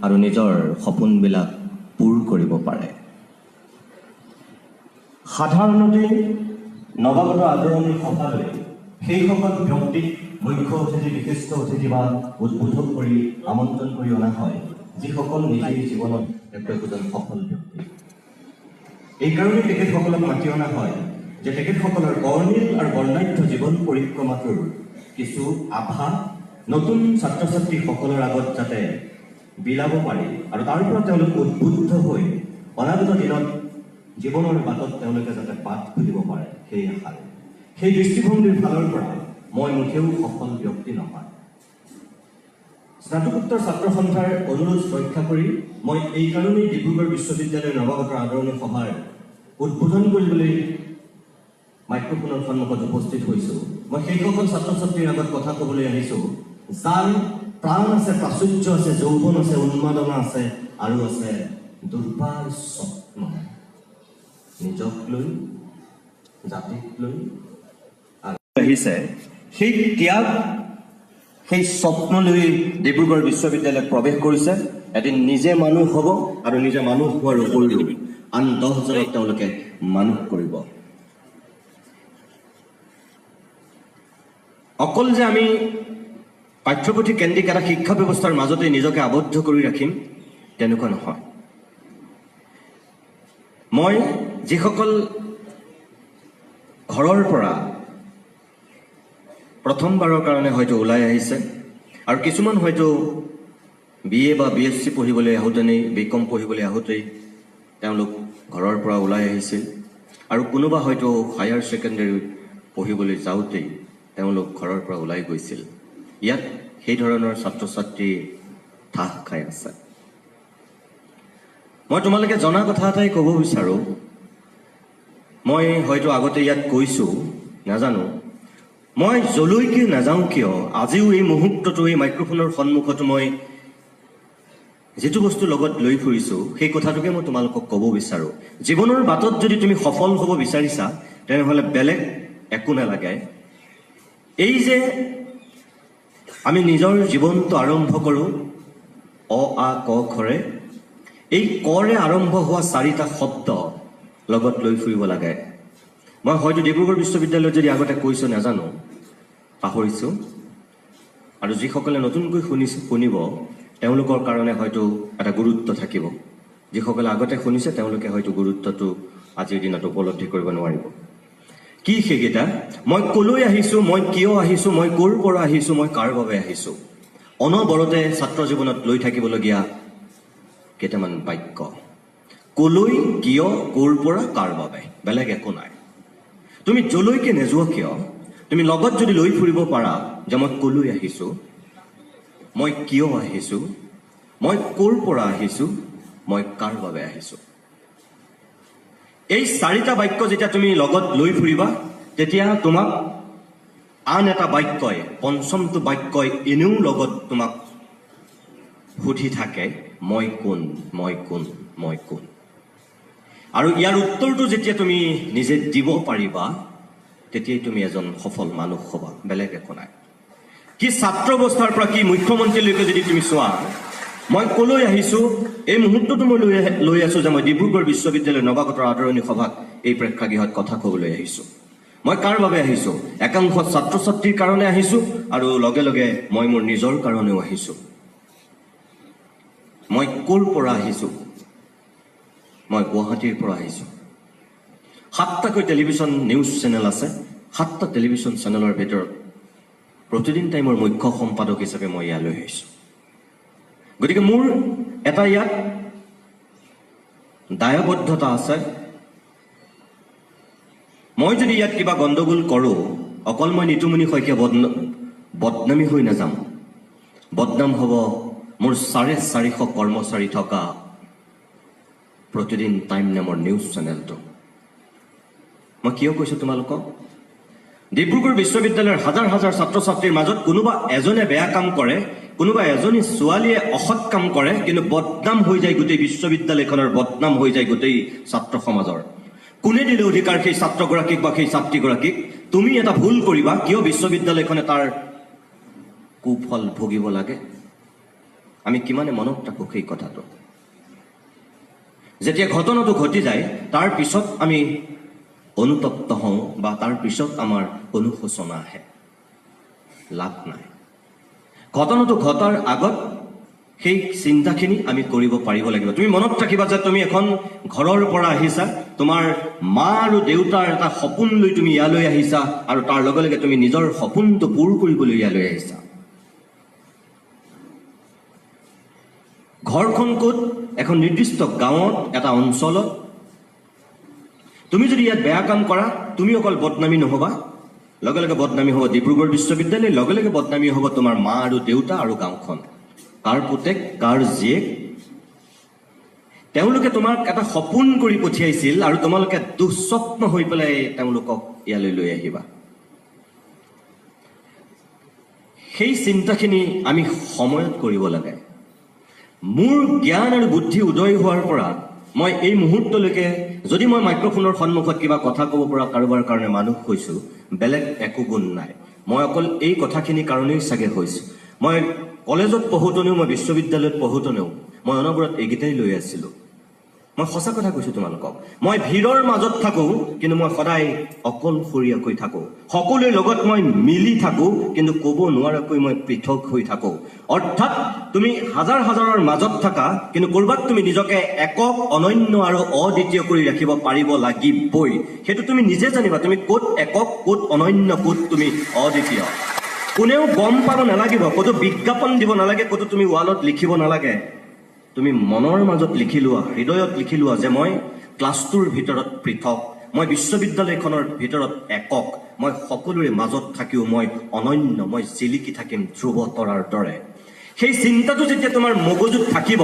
আৰু নিজৰ সপোনবিলাক পূৰ কৰিব পাৰে। সাধাৰণতে নৱাগত আদৰণি সভালৈ সেইসকল ব্যক্তিক মুখ্য অতিথি, বিশিষ্ট অতিথি বা উদ্বোধক কৰি আমন্ত্ৰণ কৰি অনা হয় যিসকল নিজেই জীৱনত একজন সফল ব্যক্তি। এইকাৰণে তেখেতসকলক মাতি অনা হয় যে তেখেতসকলৰ বৰ্ণিল আৰু বৰ্ণাঢ্য জীৱন পৰিক্ৰমাটোৰ কিছু আভা নতুন ছাত্ৰ ছাত্ৰীসকলৰ আগত যাতে বিলাব পাৰি আৰু তাৰ পৰা তেওঁলোক উদ্বুদ্ধ হৈ অনাগত দিনত জীৱনৰ বাটত তেওঁলোকে যাতে বাট খুলিব পাৰে সেই আশাৰে। সেই দৃষ্টিভংগীৰ ফালৰ পৰা মই মুঠেও সফল ব্যক্তি নহয়। স্নাতকোত্তৰ ছাত্ৰ সন্থাৰ অনুৰোধ ৰক্ষা কৰি মই এইকাৰণেই ডিব্ৰুগড় বিশ্ববিদ্যালয়ৰ নৱাগত আদৰণি সভাৰ উদ্বোধন কৰিবলৈ মাইক্ৰফোনৰ সন্মুখত উপস্থিত হৈছোঁ। মই সেইসকল ছাত্ৰ ছাত্ৰীৰ আগত কথা ক'বলৈ আহিছোঁ যাৰ প্ৰাণ আছে, প্ৰাচুৰ্য আছে, যৌৱন আছে, উন্মাদনা আছে আৰু আছে দুৰ্বাৰ স্বপ্ন, নিজক লৈ, জাতিক লৈ আহিছে। সেই ত্যাগ, সেই স্বপ্ন লৈ ডিব্ৰুগড় বিশ্ববিদ্যালয়ত প্ৰৱেশ কৰিছে। এদিন নিজে মানুহ হ'ব আৰু নিজে মানুহ হোৱাৰ উপৰিও আন 10জনক তেওঁলোকে মানুহ কৰিব। অকল যে আমি পাঠ্যপুথি কেন্দ্ৰিক এটা শিক্ষা ব্যৱস্থাৰ মাজতে নিজকে আবদ্ধ কৰি ৰাখিম তেনেকুৱা নহয়। মই যিসকল ঘৰৰ পৰা প্ৰথমবাৰৰ কাৰণে হয়তো ওলাই আহিছে আৰু কিছুমান হয়তো BA বা BSc পঢ়িবলৈ আহোঁতেই, BCom পঢ়িবলৈ আহোঁতেই তেওঁলোক ঘৰৰ পৰা ওলাই আহিছিল আৰু কোনোবা হয়তো হায়াৰ ছেকেণ্ডেৰী পঢ়িবলৈ যাওঁতেই তেওঁলোক ঘৰৰ পৰা ওলাই গৈছিল। ইয়াত সেই ধৰণৰ ছাত্ৰ ছাত্ৰী ঠাহ খাই আছে। মই তোমালোকে জনা কথা এটাই ক'ব বিচাৰোঁ। মই হয়তো আগতে ইয়াত কৈছোঁ, নাজানো, মই যলৈকে নাযাওঁ কিয় আজিও এই মুহূৰ্তটো এই মাইক্ৰফোনৰ সন্মুখত মই যিটো বস্তু লগত লৈ ফুৰিছোঁ সেই কথাটোকে মই তোমালোকক ক'ব বিচাৰোঁ। জীৱনৰ বাটত যদি তুমি সফল হ'ব বিচাৰিছা তেনেহ'লে বেলেগ একো নালাগে। এই যে আমি নিজৰ জীৱনটো আৰম্ভ কৰোঁ অ আ ক খৰে, এই কৰে আৰম্ভ হোৱা 4টা শব্দ লগত লৈ ফুৰিব লাগে। মই হয়তো ডিব্ৰুগড় বিশ্ববিদ্যালয়ত যদি আগতে কৈছোঁ নাজানো, পাহৰিছোঁ, আৰু যিসকলে নতুনকৈ শুনিব তেওঁলোকৰ কাৰণে হয়তো এটা গুৰুত্ব থাকিব। যিসকলে আগতে শুনিছে তেওঁলোকে হয়তো গুৰুত্বটো আজিৰ দিনত উপলব্ধি কৰিব নোৱাৰিব। কি সেইকেইটা? মই ক'লৈ আহিছোঁ, মই কিয় আহিছোঁ, মই ক'ৰ পৰা আহিছোঁ, মই কাৰ বাবে আহিছোঁ। অনবৰতে ছাত্ৰ জীৱনত লৈ থাকিবলগীয়া কেইটামান বাক্য। ক'লৈ, কিয়, ক'ৰ পৰা, কাৰ বাবে, বেলেগ একো নাই। তুমি যলৈকে নোযোৱা কিয় তুমি লগত যদি লৈ ফুৰিব পাৰা যে মই ক'লৈ আহিছোঁ, মই কিয় আহিছোঁ, মই ক'ৰ পৰা আহিছোঁ, মই কাৰ বাবে আহিছোঁ। এই 4টা বাক্য যেতিয়া তুমি লগত লৈ ফুৰিবা তেতিয়া তোমাক আন এটা বাক্যই, 5মটো বাক্যই এনেও লগত তোমাক সুধি থাকে, মই কোন, মই কোন, মই কোন। আৰু ইয়াৰ উত্তৰটো যেতিয়া তুমি নিজে দিব পাৰিবা তেতিয়াই তুমি এজন সফল মানুহ হ'বা, বেলেগ একো নাই। কি ছাত্ৰ অৱস্থাৰ পৰা কি মুখ্যমন্ত্ৰীলৈকে যদি তুমি চোৱা, মই ক'লৈ আহিছোঁ এই মুহূৰ্তটো মই লৈ আছোঁ যে মই ডিব্ৰুগড় বিশ্ববিদ্যালয়ৰ নৱাগত আদৰণি সভাত এই প্ৰেক্ষাগৃহত কথা ক'বলৈ আহিছোঁ। মই কাৰ বাবে আহিছোঁ? একাংশ ছাত্ৰ ছাত্ৰীৰ কাৰণে আহিছোঁ আৰু লগে লগে মই মোৰ নিজৰ কাৰণেও আহিছোঁ। মই ক'ৰ পৰা আহিছোঁ? মই গুৱাহাটীৰ পৰা আহিছোঁ। 7টাকৈ টেলিভিছন নিউজ চেনেল আছে। 7টা টেলিভিছন চেনেলৰ ভিতৰত প্ৰতিদিন টাইমৰ মুখ্য সম্পাদক হিচাপে মই ইয়ালৈ আহিছোঁ। গতিকে মোৰ এটা ইয়াত দায়বদ্ধতা আছে। মই যদি ইয়াত কিবা গণ্ডগোল কৰোঁ, অকল মই নিতুমণি শইকীয়া বদনামী হৈ নাযাম, বদনাম হ'ব মোৰ 450 কৰ্মচাৰী থকা প্ৰতিদিন টাইম নামৰ নিউজ চেনেলটো। মই কিয় কৈছোঁ তোমালোকক? ডিব্ৰুগড় বিশ্ববিদ্যালয়ৰ হাজাৰ হাজাৰ ছাত্ৰ ছাত্ৰীৰ মাজত কোনোবা এজনে বেয়া কাম কৰে, কোনোবা এজনী ছোৱালীয়ে অসৎ কাম কৰে, কিন্তু বদনাম হৈ যায় গোটেই বিশ্ববিদ্যালয়খনৰ, বদনাম হৈ যায় গোটেই ছাত্ৰ সমাজৰ। কোনে দিলে অধিকাৰ সেই ছাত্ৰগৰাকীক বা সেই ছাত্ৰীগৰাকীক? তুমি এটা ভুল কৰিবা, কিয় বিশ্ববিদ্যালয়খনে তাৰ কুফল ভুগিব লাগে? আমি কিমানে মনত ৰাখোঁ সেই কথাটো। যেতিয়া ঘটনাটো ঘটি যায় তাৰ পিছত আমি অনুতপ্ত হওঁ বা তাৰ পিছত আমাৰ অনুশোচনা আহে, লাভ নাই। ঘটনাটো ঘটাৰ আগত সেই চিন্তাখিনি আমি কৰিব পাৰিব লাগিব। তুমি মনত ৰাখিবা যে তুমি এখন ঘৰৰ পৰা আহিছা, তোমাৰ মা আৰু দেউতাৰ এটা সপোন লৈ তুমি ইয়ালৈ আহিছা, আৰু তাৰ লগে লগে তুমি নিজৰ সপোনটো পূৰ কৰিবলৈ ইয়ালৈ আহিছা। ঘৰখন ক'ত? এখন নিৰ্দিষ্ট গাঁৱত, এটা অঞ্চলত। তুমি যদি ইয়াত বেয়া কাম কৰা, তুমি অকল বদনামী নহবা, লগে লগে বদনামী হ'ব ডিব্ৰুগড় বিশ্ববিদ্যালয়, লগে লগে বদনামী হ'ব তোমাৰ মা আৰু দেউতা আৰু গাঁওখন। কাৰ পুতেক, কাৰ জীয়েক, তেওঁলোকে তোমাক এটা সপোন কৰি পঠিয়াইছিল আৰু তোমালোকে দুঃস্বপ্ন হৈ পেলাই তেওঁলোকক ইয়ালৈ লৈ আহিবা। সেই চিন্তাখিনি আমি সময়ত কৰিব লাগে। মোৰ জ্ঞান আৰু বুদ্ধি উদয় হোৱাৰ পৰা মই এই মুহূৰ্তলৈকে যদি মই মাইক্ৰফোনৰ সন্মুখত কিবা কথা ক'ব পৰা কাৰোবাৰ কাৰণে মানুহ হৈছোঁ, বেলেগ একো গুণ নাই। মই অকল এই কথাখিনিৰ কাৰণেই চাগে হৈছোঁ। মই কলেজত পঢ়োঁতেনেও, মই বিশ্ববিদ্যালয়ত পঢ়োঁতেনেও মই অনবৰত এইকেইটাই লৈ আছিলোঁ। মই সঁচা কথা কৈছোঁ তোমালোকক। মই ভিৰৰ মাজত থাকোঁ, কিন্তু মই সদায় অকলশৰীয়াকৈ থাকোঁ। সকলোৰে লগত মই মিলি থাকোঁ, কিন্তু ক'ব নোৱাৰাকৈ মই পৃথক হৈ থাকোঁ। অৰ্থাৎ তুমি হাজাৰ হাজাৰৰ মাজত থাকা, কিন্তু ক'ৰবাত তুমি নিজকে একক, অনন্য আৰু অদ্বিতীয় কৰি ৰাখিব পাৰিব লাগিবই। সেইটো তুমি নিজে জানিবা, তুমি ক'ত একক, ক'ত অনন্য, ক'ত তুমি অদ্বিতীয়। কোনেও গম পাব নালাগিব, ক'তো বিজ্ঞাপন দিব নালাগে, ক'তো তুমি ৱালত লিখিব নালাগে। তুমি মনৰ মাজত লিখি লোৱা, হৃদয়ত লিখি লোৱা যে মই ক্লাছটোৰ ভিতৰত পৃথক, মই বিশ্ববিদ্যালয়খনৰ ভিতৰত একক, মই সকলোৰে মাজত থাকিও মই অনন্য, মই জিলিকি থাকিম ধ্ৰুৱ তৰাৰ দৰে। সেই চিন্তাটো যেতিয়া তোমাৰ মগজুত থাকিব,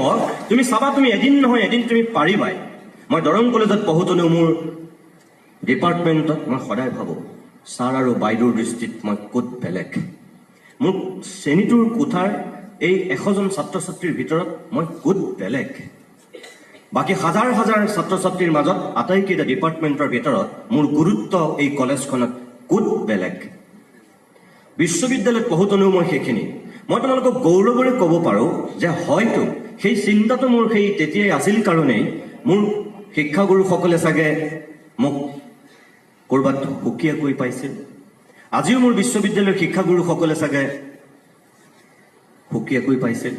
তুমি চাবা তুমি এদিন নহয় এদিন তুমি পাৰিবাই। মই দৰং কলেজত পঢ়োঁতেনেও মোৰ ডিপাৰ্টমেণ্টত মই সদায় ভাবোঁ, ছাৰ আৰু বাইদেউৰ দৃষ্টিত মই ক'ত বেলেগ। মোৰ শ্ৰেণীটোৰ কোঠাৰ এই 100জন ছাত্ৰ ছাত্ৰীৰ ভিতৰত মই ক'ত বেলেগ। বাকী হাজাৰ হাজাৰ ছাত্ৰ ছাত্ৰীৰ মাজত আটাইকেইটা ডিপাৰ্টমেণ্টৰ ভিতৰত মোৰ গুৰুত্ব এই কলেজখনত ক'ত বেলেগ। বিশ্ববিদ্যালয়ত পঢ়োঁতেনেও মই সেইখিনি। মই তোমালোকক গৌৰৱেৰে ক'ব পাৰোঁ যে হয়তো সেই চিন্তাটো মোৰ সেই তেতিয়াই আছিল কাৰণেই মোৰ শিক্ষাগুৰুসকলে চাগে মোক ক'ৰবাত সুকীয়াকৈ পাইছিল। আজিও মোৰ বিশ্ববিদ্যালয়ৰ শিক্ষাগুৰুসকলে চাগে সুকীয়াকৈ পাইছিল,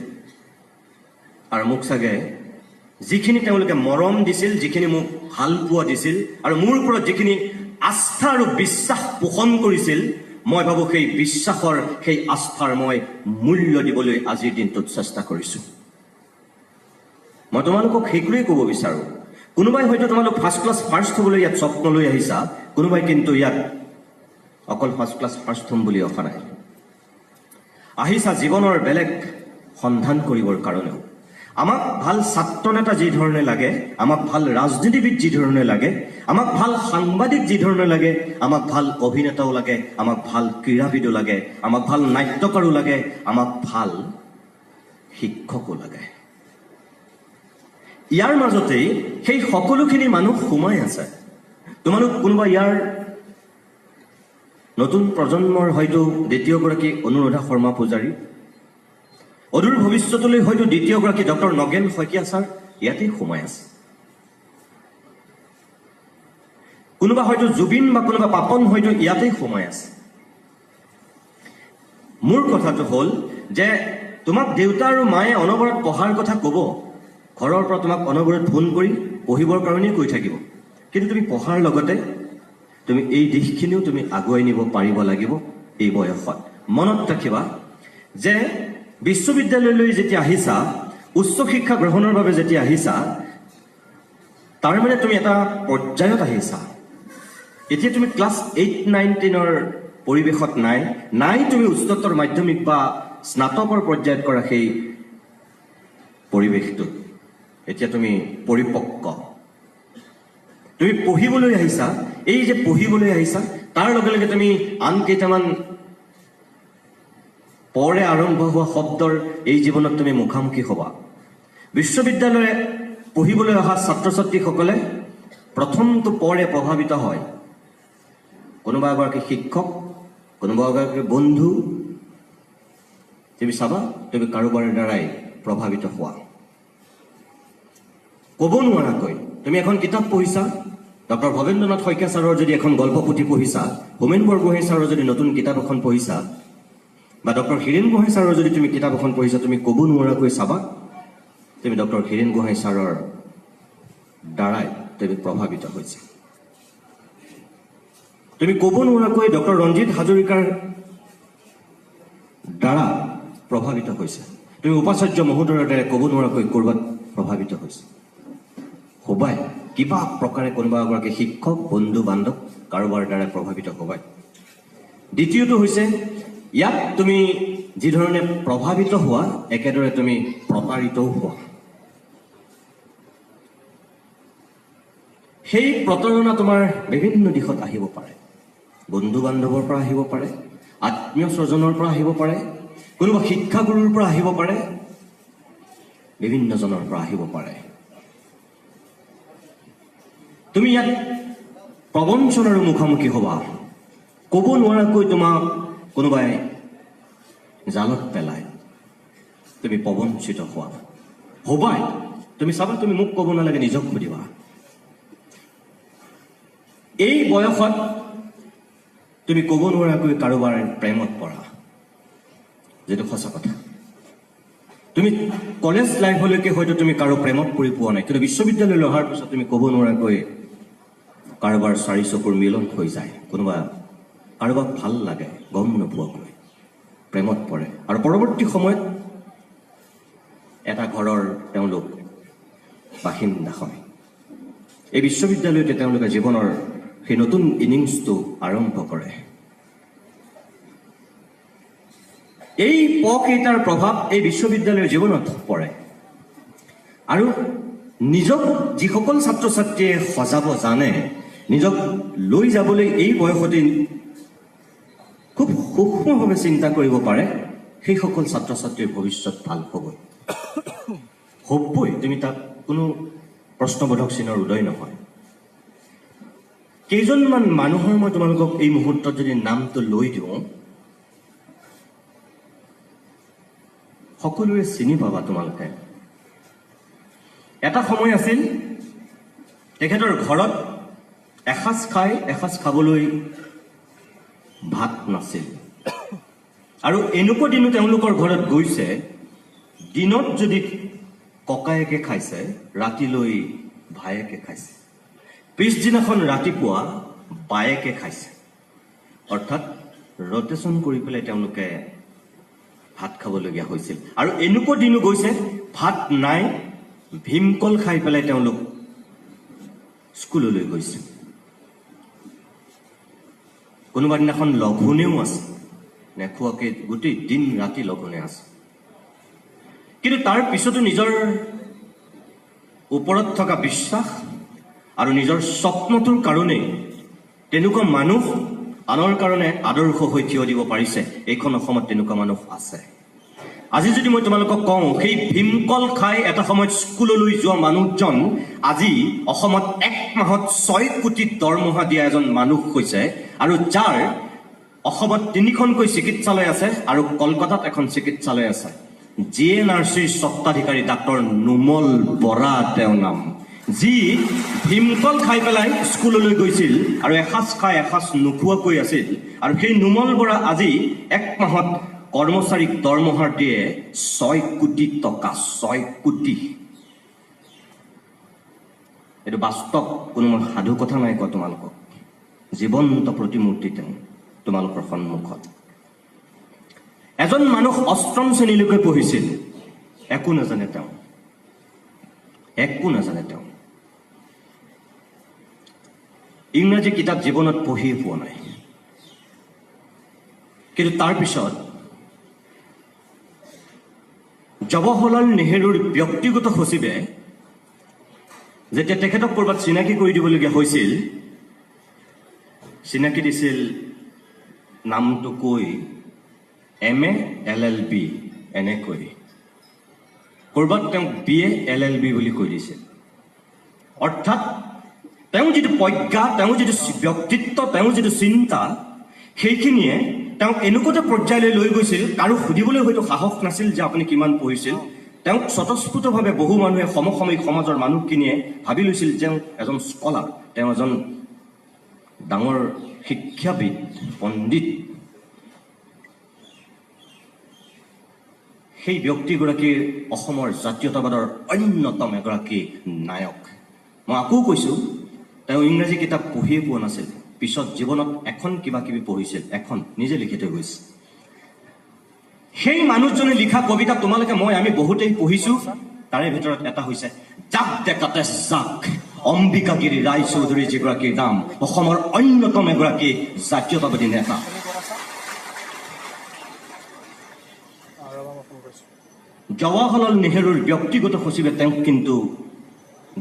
আৰু মোক চাগে যিখিনি তেওঁলোকে মৰম দিছিল, যিখিনি মোক ভাল পোৱা দিছিল, আৰু মোৰ ওপৰত যিখিনি আস্থা আৰু বিশ্বাস পোষণ কৰিছিল, মই ভাবোঁ সেই বিশ্বাসৰ, সেই আস্থাৰ মই মূল্য দিবলৈ আজিৰ দিনটোত চেষ্টা কৰিছোঁ। মই তোমালোকক সেইটোৱেই ক'ব বিচাৰোঁ। কোনোবাই হয়তো তোমালোক ফাৰ্ষ্ট ক্লাছ ফাৰ্ষ্ট হ'বলৈ ইয়াত স্বপ্ন লৈ আহিছা, কোনোবাই কিন্তু ইয়াত অকল ফাৰ্ষ্ট ক্লাছ ফাৰ্ষ্ট হ'ম বুলি অহা নাই। আহিছা জীৱনৰ বেলেগ সন্ধান কৰিবৰ কাৰণেও। আমাক ভাল ছাত্ৰ নেতা যি ধৰণে লাগে, আমাক ভাল ৰাজনীতিবিদ যি ধৰণে লাগে, আমাক ভাল সাংবাদিক যি ধৰণে লাগে, আমাক ভাল অভিনেতাও লাগে, আমাক ভাল ক্ৰীড়াবিদো লাগে, আমাক ভাল নাট্যকাৰো লাগে, আমাক ভাল শিক্ষকো লাগে। ইয়াৰ মাজতেই সেই সকলোখিনি মানুহ সোমাই আছে। তোমালোক কোনোবা ইয়াৰ নতুন প্ৰজন্মৰ হয়তো দ্বিতীয়গৰাকী অনুৰাধা শৰ্মা পূজাৰী, অদূৰ ভৱিষ্যতলৈ হয়তো দ্বিতীয়গৰাকী ডক্টৰ নগেন শইকীয়া ছাৰ ইয়াতেই সোমাই আছে। কোনোবা হয়তো জুবিন বা কোনোবা পাপন হয়তো ইয়াতেই সোমাই আছে। মোৰ কথাটো হ'ল যে তোমাক দেউতা আৰু মায়ে অনবৰত পঢ়াৰ কথা ক'ব, ঘৰৰ পৰা তোমাক অনবৰত ফোন কৰি পঢ়িবৰ কাৰণেই কৈ থাকিব, কিন্তু তুমি পঢ়াৰ লগতে তুমি এই দিশখিনিও তুমি আগুৱাই নিব পাৰিব লাগিব এই বয়সত। মনত ৰাখিবা যে বিশ্ববিদ্যালয়লৈ যেতিয়া আহিছা, উচ্চ শিক্ষা গ্ৰহণৰ বাবে যেতিয়া আহিছা, তাৰমানে তুমি এটা পৰ্যায়ত আহিছা। এতিয়া তুমি ক্লাছ 8, 9, 10ৰ পৰিৱেশত নাই তুমি উচ্চতৰ মাধ্যমিক বা স্নাতকৰ পৰ্যায়ত কৰা সেই পৰিৱেশটোত। এতিয়া তুমি পৰিপক্ক, তুমি পঢ়িবলৈ আহিছা। এই যে পঢ়িবলৈ আহিছা, তাৰ লগে লগে তুমি আন কেইটামান পৰে আৰম্ভ হোৱা শব্দৰ এই জীৱনত তুমি মুখামুখি হ'বা। বিশ্ববিদ্যালয়ে পঢ়িবলৈ অহা ছাত্ৰ ছাত্ৰীসকলে প্ৰথমটো পৰে প্ৰভাৱিত হয়। কোনোবা এগৰাকী শিক্ষক, কোনোবা এগৰাকী বন্ধু, তুমি চাবা তুমি কাৰোবাৰ দ্বাৰাই প্ৰভাৱিত হোৱা ক'ব নোৱাৰাকৈ তুমি এখন কিতাপ পঢ়িছা ডক্টৰ ভৱেন্দ্ৰনাথ শইকীয়া ছাৰৰ যদি এখন গল্প পুথি পঢ়িছা হোমেন বৰগোহাঁই ছাৰৰ যদি নতুন কিতাপ এখন পঢ়িছা বা ডক্টৰ হীৰেণ গোহাঁই ছাৰৰ যদি তুমি কিতাপ এখন পঢ়িছা তুমি ক'ব নোৱাৰাকৈ চাবা তুমি ডক্টৰ হীৰেণ গোহাঁই ছাৰৰ দ্বাৰাই তুমি প্ৰভাৱিত হৈছে তুমি ক'ব নোৱাৰাকৈ ডক্টৰ ৰঞ্জিত হাজৰিকাৰ দ্বাৰা প্ৰভাৱিত হৈছে তুমি উপাচাৰ্য মহোদয়ৰ দ্বাৰা ক'ব নোৱাৰাকৈ ক'ৰবাত প্ৰভাৱিত হৈছে হবাই কিবা প্ৰকাৰে কোনোবা এগৰাকী শিক্ষক বন্ধু বান্ধৱ কাৰোবাৰ দ্বাৰা প্ৰভাৱিত হবাই দ্বিতীয়টো হৈছে ইয়াত তুমি যিধৰণে প্ৰভাৱিত হোৱা একেদৰে তুমি প্ৰতাৰিতও হোৱা সেই প্ৰতাৰণা তোমাৰ বিভিন্ন দিশত আহিব পাৰে বন্ধু বান্ধৱৰ পৰা আহিব পাৰে আত্মীয় স্বজনৰ পৰা আহিব পাৰে কোনোবা শিক্ষাগুৰুৰ পৰা আহিব পাৰে বিভিন্নজনৰ পৰা আহিব পাৰে তুমি ইয়াত প্ৰবঞ্চনাৰ মুখামুখি হবা ক'ব নোৱাৰাকৈ তোমাক কোনোবাই জালত পেলাই তুমি প্ৰবঞ্চিত হোৱা হবাই তুমি চাবা তুমি মোক ক'ব নালাগে নিজক সুধিবা এই বয়সত তুমি ক'ব নোৱাৰাকৈ কাৰোবাৰ প্ৰেমত পৰা যেটো সঁচা কথা তুমি কলেজ লাইফলৈকে হয়তো তুমি কাৰো প্ৰেমত পৰি পোৱা নাই কিন্তু বিশ্ববিদ্যালয়লৈ অহাৰ পিছত তুমি ক'ব নোৱাৰাকৈ কাৰোবাৰ চাৰি চকুৰ মিলন হৈ যায় কোনোবা কাৰোবাক ভাল লাগে গম নোপোৱাকৈ প্ৰেমত পৰে আৰু পৰৱৰ্তী সময়ত এটা ঘৰৰ তেওঁলোক বাসিন্দা হয় এই বিশ্ববিদ্যালয়তে তেওঁলোকে জীৱনৰ সেই নতুন ইনিংছটো আৰম্ভ কৰে এই পকেইটাৰ প্ৰভাৱ এই বিশ্ববিদ্যালয়ৰ জীৱনত পৰে আৰু নিজক যিসকল ছাত্ৰ ছাত্ৰীয়ে সজাব জানে নিজক লৈ যাবলৈ এই বয়সতে খুব সূক্ষ্মভাৱে চিন্তা কৰিব পাৰে সেইসকল ছাত্ৰ ছাত্ৰীৰ ভৱিষ্যত ভাল হ'বই হ'বই তুমি তাত কোনো প্ৰশ্নবোধক চিনৰ উদয় নহয় কেইজনমান মানুহৰ মই তোমালোকক এই মুহূৰ্তত যদি নামটো লৈ দিওঁ সকলোৱে চিনি পাবা তোমালোকে এটা সময় আছিল তেখেতৰ ঘৰত এসাঁজ খাই এসাঁজ খাবলৈ ভাত নাছিল আৰু এনেকুৱা দিনো তেওঁলোকৰ ঘৰত গৈছে দিনত যদি ককায়েকে খাইছে ৰাতিলৈ ভায়েকে খাইছে পিছদিনাখন ৰাতিপুৱা বায়েকে খাইছে অৰ্থাৎ ৰটেশ্যন কৰি পেলাই তেওঁলোকে ভাত খাবলগীয়া হৈছিল আৰু এনেকুৱা দিনো গৈছে ভাত নাই ভীমকল খাই পেলাই তেওঁলোক স্কুললৈ গৈছে কোনোবা দিনাখন লঘোণেও আছে নেখোৱাকৈ গোটেই দিন ৰাতি লঘোণে আছে কিন্তু তাৰ পিছতো নিজৰ ওপৰত থকা বিশ্বাস আৰু নিজৰ স্বপ্নটোৰ কাৰণে তেনেকুৱা মানুহ আনৰ কাৰণে আদৰ্শ হৈ থিয় দিব পাৰিছে এইখন অসমত তেনেকুৱা মানুহ আছে আজি যদি মই তোমালোকক কওঁ সেই ভীমকল খাই এটা সময়ত স্কুললৈ যোৱা মানুহজন আজি অসমত এক মাহত 6 কোটি দৰমহা দিয়া এজন মানুহ হৈছে আৰু যাৰ অসমত 3খনকৈ চিকিৎসালয় আছে আৰু কলকাতাত এখন চিকিৎসালয় আছে জিএনআৰচিৰ স্বত্বাধিকাৰী ডাক্তৰ নুমল বৰা তেওঁৰ নাম যি ভীমকল খাই পেলাই স্কুললৈ গৈছিল আৰু এসাঁজ খাই এসাঁজ নোখোৱাকৈ আছিল আৰু সেই নুমল বৰা আজি এক মাহত কৰ্মচাৰীক দৰমহা দিয়ে 6 কোটি টকা 6 কোটি এইটো বাস্তৱ কোনো সাধু কথা নাই কোৱা তোমালোকক জীৱন্ত প্ৰতিমূৰ্তি তেওঁ তোমালোকৰ সন্মুখত এজন মানুহ 8ম শ্ৰেণীলৈকে পঢ়িছিল একো নাজানে তেওঁ ইংৰাজী কিতাপ জীৱনত পঢ়িয়ে পোৱা নাই কিন্তু তাৰ পিছত জৱাহৰলাল নেহৰুৰ ব্যক্তিগত সচিবে যেতিয়া তেখেতক ক'ৰবাত চিনাকি কৰি দিবলগীয়া হৈছিল চিনাকি দিছিল নামটো কৈ MA LLB এনেকৈ ক'ৰবাত তেওঁ BA LLB বুলি কৈ দিছিল অৰ্থাৎ তেওঁ যিটো প্ৰজ্ঞা তেওঁ যিটো ব্যক্তিত্ব তেওঁ যিটো চিন্তা সেইখিনিয়ে তেওঁক এনেকুৱা পৰ্যায়লৈ লৈ গৈছিল কাৰো সুধিবলৈ হয়তো সাহস নাছিল যে আপুনি কিমান পঢ়িছিল তেওঁক স্বতঃস্ফূৰ্তভাৱে বহু মানুহে সমসাময়িক সমাজৰ মানুহখিনিয়ে ভাবি লৈছিল যে এজন স্কলাৰ, তেওঁ এজন ডাঙৰ শিক্ষাবিদ, পণ্ডিত। সেই ব্যক্তিগৰাকীৰ অসমৰ জাতীয়তাবাদৰ অন্যতম এগৰাকী নায়ক। মই আকৌ কৈছোঁ, তেওঁ ইংৰাজী কিতাপ পঢ়িয়ে পোৱা নাছিল, পিছত জীৱনত এখন কিবা কিবি পঢ়িছিল, এখন নিজে লিখি থৈ গৈছে। সেই মানুহজনে লিখা কবিতা তোমালোকে আমি বহুতেই পঢ়িছোঁ। তাৰে ভিতৰত এটা হৈছে জাক ডেকাতে জাক, অম্বিকাগিৰি ৰায়চৌধুৰী, যিগৰাকীৰ নাম অসমৰ অন্যতম এগৰাকী জাতীয়তাবাদী নেতা। জৱাহৰলাল নেহৰুৰ ব্যক্তিগত সচিবে তেওঁক কিন্তু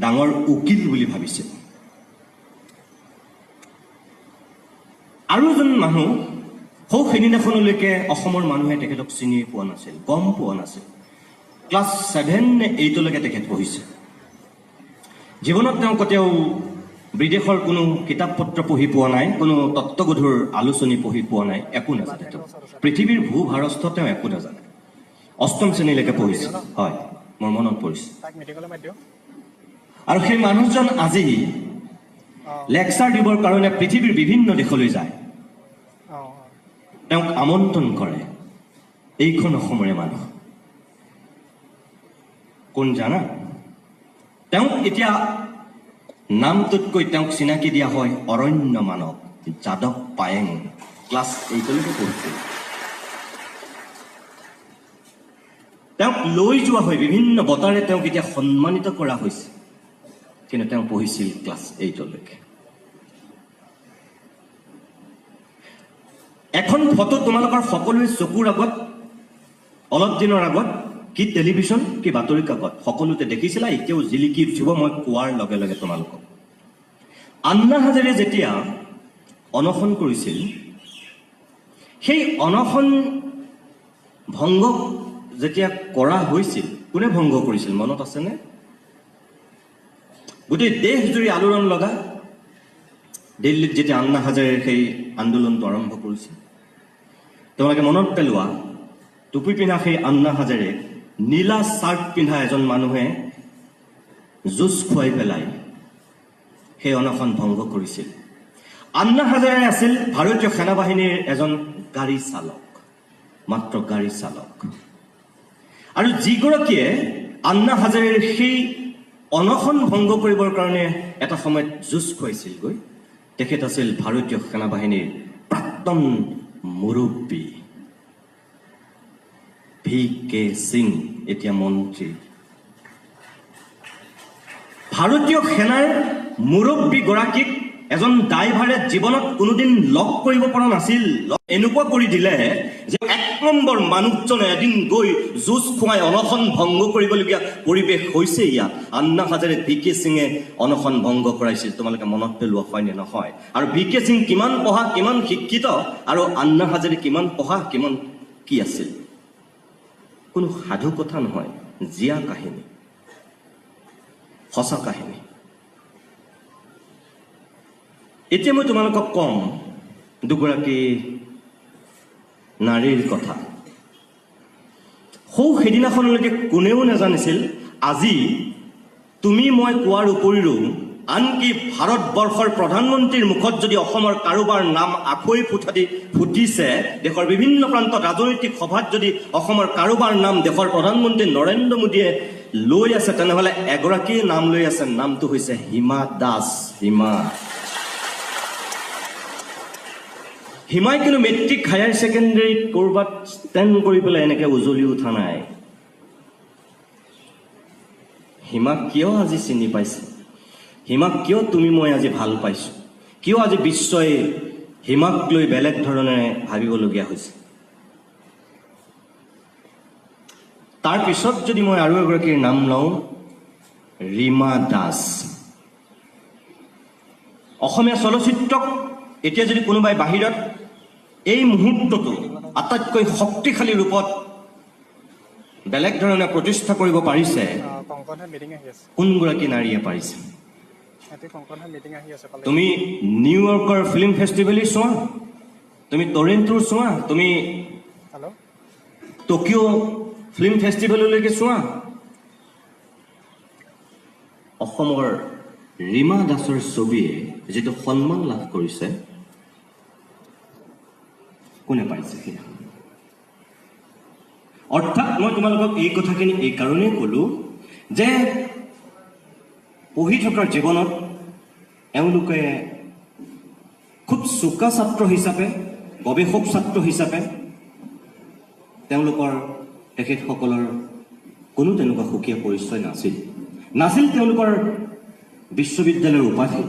ডাঙৰ উকিল বুলি ভাবিছিল। আৰু এজন মানুহ সেইদিনাখনলৈকে অসমৰ মানুহে তেখেতক চিনিয়ে পোৱা নাছিল, গম পোৱা নাছিল। ক্লাছ 7 নে 8লৈকে তেখেত পঢ়িছে। জীৱনত তেওঁ কেতিয়াও বিদেশৰ কোনো কিতাপ পত্ৰ পঢ়ি পোৱা নাই, কোনো তত্ত্বগধুৰ আলোচনী পঢ়ি পোৱা নাই, একো নাজানে তেওঁ। পৃথিৱীৰ ভূ ভাৰস্থ তেওঁ একো নাজানে। 8ম শ্ৰেণীলৈকে পঢ়িছে, হয়, মোৰ মনত পৰিছে। আৰু সেই মানুহজন আজি লেকচাৰ দিবৰ কাৰণে পৃথিৱীৰ বিভিন্ন দেশলৈ যায়। তেওঁক আমন্ত্ৰণ কৰে এইখন অসমৰে মানুহ। কোন জানা? তেওঁক এতিয়া নামটোতকৈ তেওঁক চিনাকি দিয়া হয় অৰণ্য মানৱ যাদৱ পায়েং। ক্লাছ 8লৈকে পঢ়িছিল। তেওঁক লৈ যোৱা হয়, বিভিন্ন বঁটাৰে তেওঁক এতিয়া সন্মানিত কৰা হৈছে, কিন্তু তেওঁ পঢ়িছিল ক্লাছ 8লৈকে। এখন ফটো তোমালোকৰ সকলোৰে চকুৰ আগত অলপ দিনৰ আগত, কি টেলিভিশ্যন কি বাতৰি কাকত সকলোতে দেখিছিলা, এতিয়াও জিলিকি উঠিব মই কোৱাৰ লগে লগে তোমালোকক। আন্না হাজাৰে যেতিয়া অনশন কৰিছিল, সেই অনশন ভংগ যেতিয়া কৰা হৈছিল, কোনে ভংগ কৰিছিল মনত আছেনে? গোটেই দেশজুৰি আলোড়ন লগা দিল্লীত যেতিয়া আন্না হাজাৰে সেই আন্দোলনটো আৰম্ভ কৰিছিল, তোমালোকে মনত পেলোৱা, টুপি পিন্ধা সেই আন্না হাজাৰে নীলা চাৰ্ট পিন্ধা এজন মানুহে জুচ খুৱাই পেলাই সেই অনশন ভংগ কৰিছিল। আন্না হাজাৰে আছিল ভাৰতীয় সেনাবাহিনীৰ এজন গাড়ী চালক, মাত্ৰ গাড়ী চালক। আৰু যিগৰাকীয়ে আন্না হাজাৰেৰ সেই অনশন ভংগ কৰিবৰ কাৰণে এটা সময়ত জুচ খুৱাইছিলগৈ, তেখেত আছিল ভাৰতীয় সেনাবাহিনীৰ প্ৰাক্তন মুৰব্বী VK সিং, এতিয়া মন্ত্ৰী। ভাৰতীয় সেনাৰ মুৰব্বী গৰাকীক এজন ড্ৰাইভাৰে জীৱনত কোনোদিন লগ কৰিব পৰা নাছিল। এনেকুৱা কৰি দিলে যে 1 নম্বৰ মানুহজনে এদিন গৈ জুচ খুৱাই অনশন ভংগ কৰিবলগীয়া পৰিৱেশ হৈছে ইয়াত। আন্না হাজাৰে VK সিঙে অনশন ভংগ কৰাইছিল, তোমালোকে মনত পেলোৱা হয় নে নহয়? আৰু VK সিং কিমান পঢ়া, কিমান শিক্ষিত, আৰু আন্না হাজাৰে কিমান পঢ়া, কিমান কি আছিল। কোনো সাধু কথা নহয়, জীয়া কাহিনী, সঁচা কাহিনী। এতিয়া মই তোমালোকক কম দুগৰাকী নাৰীৰ কথা। সেইদিনাখনলৈকে কোনেও নাজানিছিল আজি তুমি মই কোৱাৰ উপৰিও আনকি ভাৰতবৰ্ষৰ প্ৰধানমন্ত্ৰীৰ মুখত যদি অসমৰ কাৰোবাৰ নাম আখৈ ফুটিছে, দেশৰ বিভিন্ন প্ৰান্তত ৰাজনৈতিক সভাত যদি অসমৰ কাৰোবাৰ নাম দেশৰ প্ৰধানমন্ত্ৰী নৰেন্দ্ৰ মোদীয়ে লৈ আছে, তেনেহ'লে এগৰাকীৰ নাম লৈ আছে, নামটো হৈছে হিমা দাস। হিমাই কিন্তু মেট্ৰিক হায়াৰ ছেকেণ্ডেৰীত ক'ৰবাত ষ্টেণ্ড কৰি পেলাই এনেকৈ উজলি উঠা নাই। হিমাক কিয় আজি চিনি পাইছে, হিমাক কিয় তুমি মই আজি ভাল পাইছোঁ, কিয় আজি বিশ্বই হিমাক লৈ বেলেগ ধৰণে ভাবিবলগীয়া হৈছে? তাৰপিছত যদি মই আৰু এগৰাকীৰ নাম লওঁ, ৰীমা দাস। অসমীয়া চলচ্চিত্ৰক এতিয়া যদি কোনোবাই বাহিৰত এই মুহূৰ্তটো আটাইতকৈ শক্তিশালী ৰূপত বেলেগ ধৰণে প্ৰতিষ্ঠা কৰিব পাৰিছে, কোনগৰাকী নাৰীয়ে পাৰিছে? তুমি নিউয়ৰ্কৰ ফিল্ম ফেষ্টিভেলেই চোৱা, তুমি টৰেণ্টোৰ চোৱা, তুমি টকিঅ' ফিল্ম ফেষ্টিভেললৈকে চোৱা, অসমৰ ৰীমা দাসৰ ছবিয়ে যিটো সন্মান লাভ কৰিছে কোনে পাইছে সেয়া অৰ্থাৎ মই তোমালোকক এই কথাখিনি এই কাৰণেই ক'লোঁ যে পঢ়ি থকাৰ জীৱনত এওঁলোকে খুব চোকা ছাত্ৰ হিচাপে গৱেষক ছাত্ৰ হিচাপে তেওঁলোকৰ তেখেতসকলৰ কোনো তেনেকুৱা সুকীয়া পৰিচয় নাছিল তেওঁলোকৰ বিশ্ববিদ্যালয়ৰ উপাধি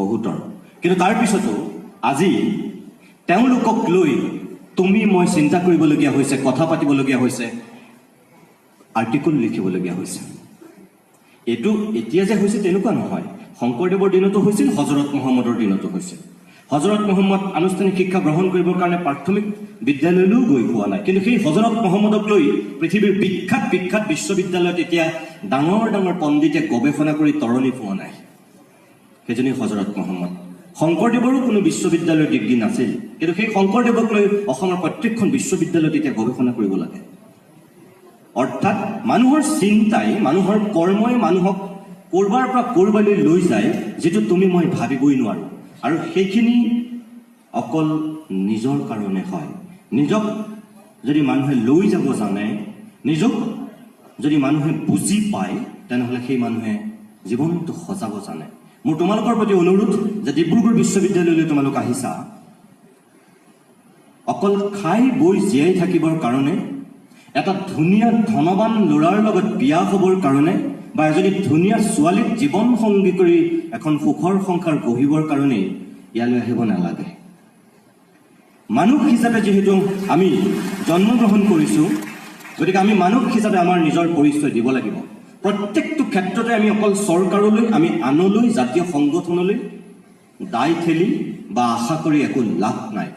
বহুতৰ কিন্তু তাৰপিছতো আজি তেওঁলোকক লৈ তুমি মই চিন্তা কৰিবলগীয়া হৈছে কথা পাতিবলগীয়া হৈছে আৰ্টিকল লিখিবলগীয়া হৈছে এইটো এতিয়া যে হৈছে তেনেকুৱা নহয় শংকৰদেৱৰ দিনতো হৈছিল হজৰত মহম্মদৰ দিনতো হৈছিল হজৰত মহম্মদ আনুষ্ঠানিক শিক্ষা গ্ৰহণ কৰিবৰ কাৰণে প্ৰাথমিক বিদ্যালয়লৈও গৈ পোৱা নাই কিন্তু সেই হজৰত মহম্মদক লৈ পৃথিৱীৰ বিখ্যাত বিশ্ববিদ্যালয়ত এতিয়া ডাঙৰ ডাঙৰ পণ্ডিতে গৱেষণা কৰি তৰণি পোৱা নাই সেইজনী হজৰত মহম্মদ শংকৰদেৱৰো কোনো বিশ্ববিদ্যালয়ৰ ডিগ্ৰী নাছিল কিন্তু সেই শংকৰদেৱক লৈ অসমৰ প্ৰত্যেকখন বিশ্ববিদ্যালয়ত এতিয়া গৱেষণা কৰিব লাগে অৰ্থাৎ মানুহৰ চিন্তাই মানুহৰ কৰ্মই মানুহক কৰবাৰ পৰা কৰবালৈ লৈ যায় যিটো তুমি মই ভাবিবই নোৱাৰো আৰু সেইখিনি অকল নিজৰ কাৰণে হয় নিজক যদি মানুহে লৈ যাব জানে নিজক যদি মানুহে বুজি পায় তেনেহ'লে সেই মানুহে জীৱনটো সজাব জানে মোৰ তোমালোকৰ প্ৰতি অনুৰোধ যে ডিব্ৰুগড় বিশ্ববিদ্যালয়লৈ তোমালোক আহিছা অকল খাই বৈ জীয়াই থাকিবৰ কাৰণে এটা ধুনীয়া ধনবান ল'ৰাৰ লগত বিয়া হ'বৰ কাৰণে বা এজনী ধুনীয়া ছোৱালীক জীৱন সংগী কৰি এখন সুখৰ সংসাৰ গঢ়িবৰ কাৰণে ইয়ালৈ আহিব নালাগে মানুহ হিচাপে যিহেতু আমি জন্মগ্ৰহণ কৰিছোঁ গতিকে আমি মানুহ হিচাপে আমাৰ নিজৰ পৰিচয় দিব লাগিব প্ৰত্যেকটো ক্ষেত্ৰতে আমি অকল চৰকাৰলৈ আমি আনলৈ জাতীয় সংগঠনলৈ দায় ঠেলি বা আশা কৰি একো লাভ নাই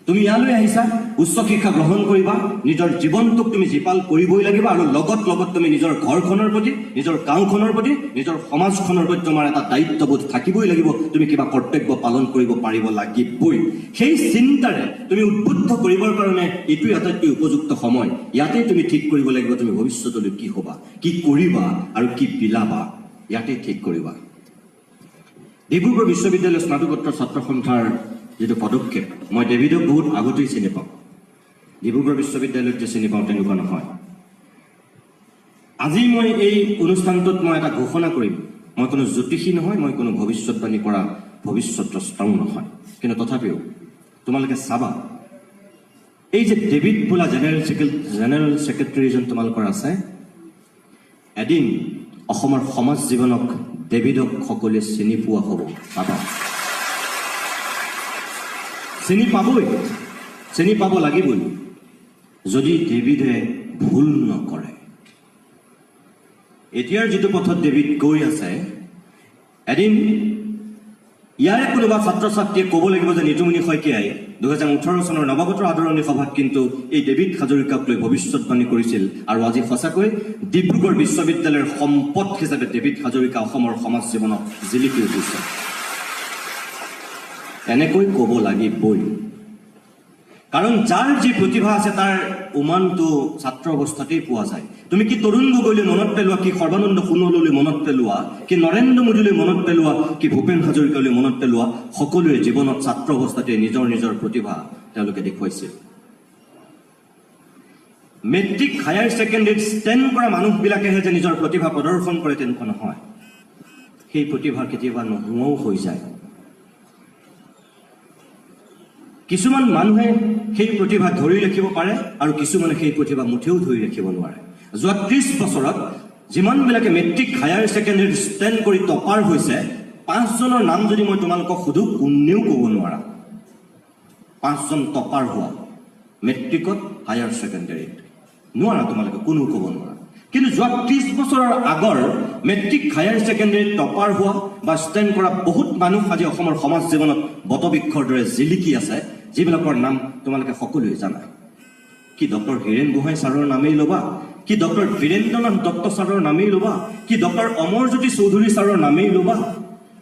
তুমি ইয়ালৈ আহিছা উচ্চ শিক্ষা গ্ৰহণ কৰিবা নিজৰ জীৱনটোক তুমি জীপাল কৰিবই লাগিব আৰু লগত তুমি নিজৰ ঘৰখনৰ প্ৰতি নিজৰ গাঁওখনৰ প্ৰতি নিজৰ সমাজখনৰ প্ৰতি তোমাৰ এটা দায়িত্ববোধ থাকিবই লাগিব তুমি কিবা কৰ্তব্য পালন কৰিব পাৰিব লাগিবই সেই চিন্তাৰে তুমি উদ্বুদ্ধ কৰিবৰ কাৰণে এইটো আটাইতকৈ উপযুক্ত সময় ইয়াতে তুমি ঠিক কৰিব লাগিব তুমি ভৱিষ্যতলৈ কি হ'বা কি কৰিবা আৰু কি বিলাবা ইয়াতে ঠিক কৰিবা ডিব্ৰুগড় বিশ্ববিদ্যালয়ৰ স্নাতকোত্তৰ ছাত্ৰ সন্থাৰ যেটো পদক্ষেপ মই ডেভিডক বহুত আগতেই চিনি পাওঁ ডিব্ৰুগড় বিশ্ববিদ্যালয়ত যে চিনি পাওঁ তেনেকুৱা নহয় আজি মই এই অনুষ্ঠানটোত মই এটা ঘোষণা কৰিম মই কোনো জ্যোতিষী নহয় মই কোনো ভৱিষ্যৎবাণী কৰা ভৱিষ্যৎদ্ৰষ্টাও নহয় কিন্তু তথাপিও তোমালোকে চাবা এই যে ডেভিড বোলা জেনেৰেল ছেক্ৰেটাৰীজন তোমালোকৰ আছে এদিন অসমৰ সমাজ জীৱনক ডেভিডক সকলোৱে চিনি পোৱা হ'ব পাবা চিনি পাব লাগিবই যদি ডেভিডে ভুল নকৰে এতিয়াৰ যিটো পথত ডেভিড গৈ আছে এদিন ইয়াৰে কোনোবা ছাত্ৰ ছাত্ৰীয়ে ক'ব লাগিব যে নিতুমণি শইকীয়াই 2018 চনৰ নৱাগতৰ আদৰণি সভাত কিন্তু এই ডেভিড হাজৰিকাক লৈ ভৱিষ্যৎবাণী কৰিছিল আৰু আজি সঁচাকৈ ডিব্ৰুগড় বিশ্ববিদ্যালয়ৰ সম্পদ হিচাপে ডেভিড হাজৰিকা অসমৰ সমাজ জীৱনত জিলিকি উঠিছে এনেকৈ ক'ব লাগিবই কাৰণ যাৰ যি প্ৰতিভা আছে তাৰ উমানটো ছাত্ৰ অৱস্থাতেই পোৱা যায় তুমি কি তৰুণ গগৈলৈ মনত পেলোৱা কি সৰ্বানন্দ সোণোৱাললৈ মনত পেলোৱা কি নৰেন্দ্ৰ মোদীলৈ মনত পেলোৱা কি ভূপেন হাজৰিকালৈ মনত পেলোৱা সকলোৰে জীৱনত ছাত্ৰ অৱস্থাতে নিজৰ প্ৰতিভা তেওঁলোকে দেখুৱাইছিল মেট্ৰিক হায়াৰ ছেকেণ্ডেৰীত ষ্টেণ্ড কৰা মানুহবিলাকেহে যে নিজৰ প্ৰতিভা প্ৰদৰ্শন কৰে তেনেকুৱা নহয় সেই প্ৰতিভা কেতিয়াবা নোহোৱাও হৈ যায় কিছুমান মানুহে সেই প্ৰতিভা ধৰি ৰাখিব পাৰে আৰু কিছুমানে সেই প্ৰতিভা মুঠেও ধৰি ৰাখিব নোৱাৰে যোৱা 30 বছৰত যিমানবিলাকে মেট্ৰিক হায়াৰ ছেকেণ্ডেৰীত ষ্টেণ্ড কৰি টপাৰ হৈছে 5 জনৰ নাম যদি মই তোমালোকক সুধো কোনেও ক'ব নোৱাৰা 5 জন টপাৰ হোৱা মেট্ৰিকত হায়াৰ ছেকেণ্ডেৰীত নোৱাৰা তোমালোকে কোনেও ক'ব নোৱাৰা কিন্তু যোৱা 30 বছৰৰ আগৰ মেট্ৰিক হায়াৰ ছেকেণ্ডেৰীত টপাৰ হোৱা বা ষ্টেণ্ড কৰা বহুত মানুহ আজি অসমৰ সমাজ জীৱনত বটবৃক্ষৰ দৰে জিলিকি আছে যিবিলাকৰ নাম তোমালোকে সকলোৱে জানা কি ডক্টৰ হীৰেণ গোহাঁই ছাৰৰ নামেই ল'বা কি ডক্টৰ বীৰেন্দ্ৰনাথ দত্ত ছাৰৰ নামেই ল'বা কি ডক্টৰ অমৰজ্যোতি চৌধুৰী ছাৰৰ নামেই ল'বা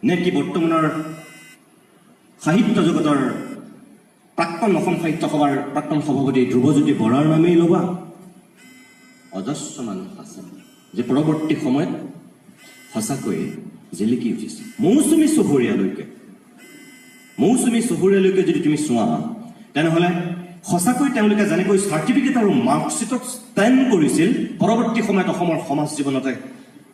নে কি বৰ্তমানৰ সাহিত্য জগতৰ প্ৰাক্তন অসম সাহিত্য সভাৰ প্ৰাক্তন সভাপতি ধ্ৰুৱজ্যোতি বৰাৰ নামেই ল'বা অজস্ৰ মানুহ আছে যে পৰৱৰ্তী সময়ত সঁচাকৈয়ে জিলিকি উঠিছে। মৌচুমী চহৰীয়ালৈকে যদি তুমি চোৱা, তেনেহ'লে সঁচাকৈ তেওঁলোকে যেনেকৈ চাৰ্টিফিকেট আৰু মাৰ্কশ্বিটত ষ্টেণ্ড কৰিছিল, পৰৱৰ্তী সময়ত অসমৰ সমাজ জীৱনতে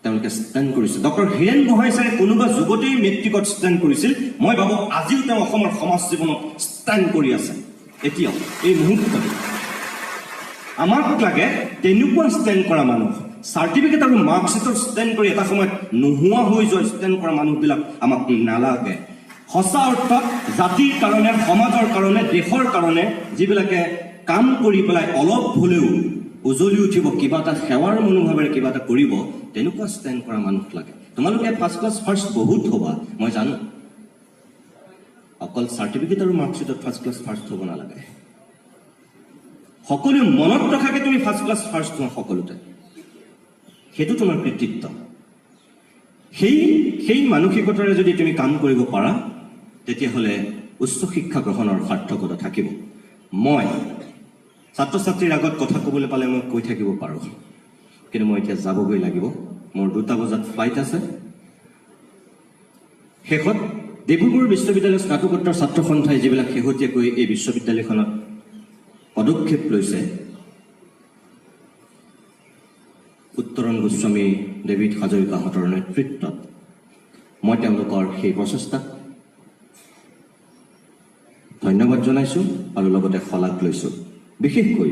তেওঁলোকে ষ্টেণ্ড কৰিছিল। ডক্টৰ হীৰেণ গোহাঁই ছাৰে কোনোবা যুগতেই মেট্ৰিকত ষ্টেণ্ড কৰিছিল, মই ভাবোঁ আজিও তেওঁ অসমৰ সমাজ জীৱনত ষ্টেণ্ড কৰি আছে। এতিয়াও এই মুহূৰ্তত আমাক লাগে তেনেকুৱা ষ্টেণ্ড কৰা মানুহ, চাৰ্টিফিকেট আৰু মাৰ্কশ্বিটৰ ষ্টেণ্ড কৰি এটা সময়ত নোহোৱা হৈ যোৱা ষ্টেণ্ড কৰা মানুহবিলাক আমাক নালাগে। সঁচা অৰ্থত জাতিৰ কাৰণে, সমাজৰ কাৰণে, দেশৰ কাৰণে যিবিলাকে কাম কৰি পেলাই অলপ হ'লেও উজলি উঠিব, কিবা এটা সেৱাৰ মনোভাৱেৰে কিবা এটা কৰিব, তেনেকুৱা ষ্টেণ্ড কৰা মানুহ লাগে। তোমালোকে ফাৰ্ষ্ট ক্লাছ ফাৰ্ষ্ট বহুত হ'বা, মই জানো। অকল চাৰ্টিফিকেট আৰু মাৰ্কশ্বিটত ফাৰ্ষ্ট ক্লাছ ফাৰ্ষ্ট হ'ব নালাগে। সকলোৱে মনত ৰখাকে তুমি ফাৰ্ষ্ট ক্লাছ ফাৰ্ষ্ট হোৱা সকলোতে, সেইটো তোমাৰ কৃতিত্ব। সেই মানসিকতাৰে যদি তুমি কাম কৰিব পাৰা, তেতিয়াহ'লে উচ্চ শিক্ষা গ্ৰহণৰ সাৰ্থকতা থাকিব। মই ছাত্ৰ ছাত্ৰীৰ আগত কথা ক'বলৈ পালে মই কৈ থাকিব পাৰোঁ, কিন্তু মই এতিয়া যাবগৈ লাগিব। মোৰ 2টা বজাত ফ্লাইট আছে। শেষত ডিব্ৰুগড় বিশ্ববিদ্যালয়ৰ স্নাতকোত্তৰ ছাত্ৰ সন্থাই যিবিলাক শেহতীয়াকৈ এই বিশ্ববিদ্যালয়খনত পদক্ষেপ লৈছে, উত্তৰণ গোস্বামী, ডেভিড হাজৰিকাহঁতৰ নেতৃত্বত, মই তেওঁলোকৰ সেই প্ৰচেষ্টাক ধন্যবাদ জনাইছোঁ আৰু লগতে শলাগ লৈছোঁ। বিশেষকৈ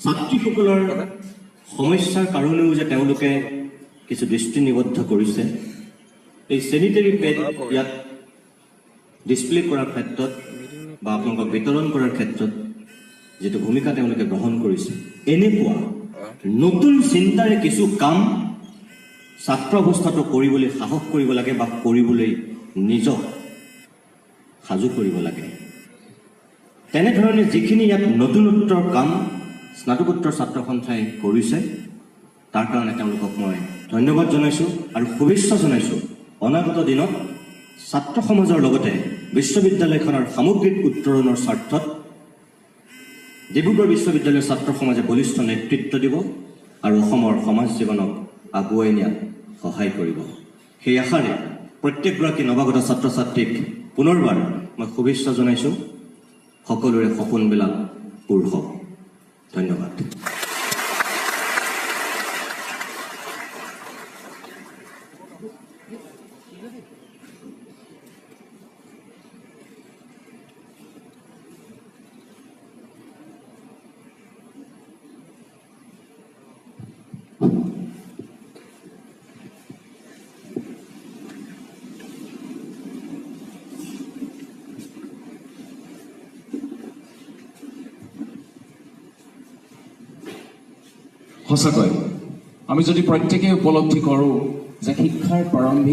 ছাত্ৰীসকলৰ সমস্যাৰ কাৰণেও যে তেওঁলোকে কিছু দৃষ্টি নিবদ্ধ কৰিছে, এই চেনিটেৰী পেড ইয়াত ডিছপ্লে কৰাৰ ক্ষেত্ৰত বা আপোনালোকক বিতৰণ কৰাৰ ক্ষেত্ৰত যিটো ভূমিকা তেওঁলোকে গ্ৰহণ কৰিছে, এনেকুৱা নতুন চিন্তাৰে কিছু কাম ছাত্ৰ অৱস্থাটো কৰিবলৈ সাহস কৰিব লাগে বা কৰিবলৈ নিজক সাজু কৰিব লাগে। তেনেধৰণে যিখিনি ইয়াত নতুনত্বৰ কাম স্নাতকোত্তৰ ছাত্ৰ সন্থাই কৰিছে, তাৰ কাৰণে তেওঁলোকক মই ধন্যবাদ জনাইছোঁ আৰু শুভেচ্ছা জনাইছোঁ। অনাগত দিনত ছাত্ৰ সমাজৰ লগতে বিশ্ববিদ্যালয়খনৰ সামগ্ৰিক উত্তৰণৰ স্বাৰ্থত ডিব্ৰুগড় বিশ্ববিদ্যালয়ৰ ছাত্ৰ সমাজে বলিষ্ঠ নেতৃত্ব দিব আৰু অসমৰ সমাজ জীৱনক আগুৱাই নিয়াত সহায় কৰিব। সেই আশাৰে প্ৰত্যেকগৰাকী নৱাগত ছাত্ৰ ছাত্ৰীক পুনৰবাৰ মই শুভেচ্ছা জনাইছোঁ। সকলোৰে সপোনবিলাক পূৰ হওক। ধন্যবাদ। সঁচাকৈ আমি যদি প্ৰত্যেকে উপলব্ধি কৰোঁ যে শিক্ষাৰ প্ৰাৰম্ভিক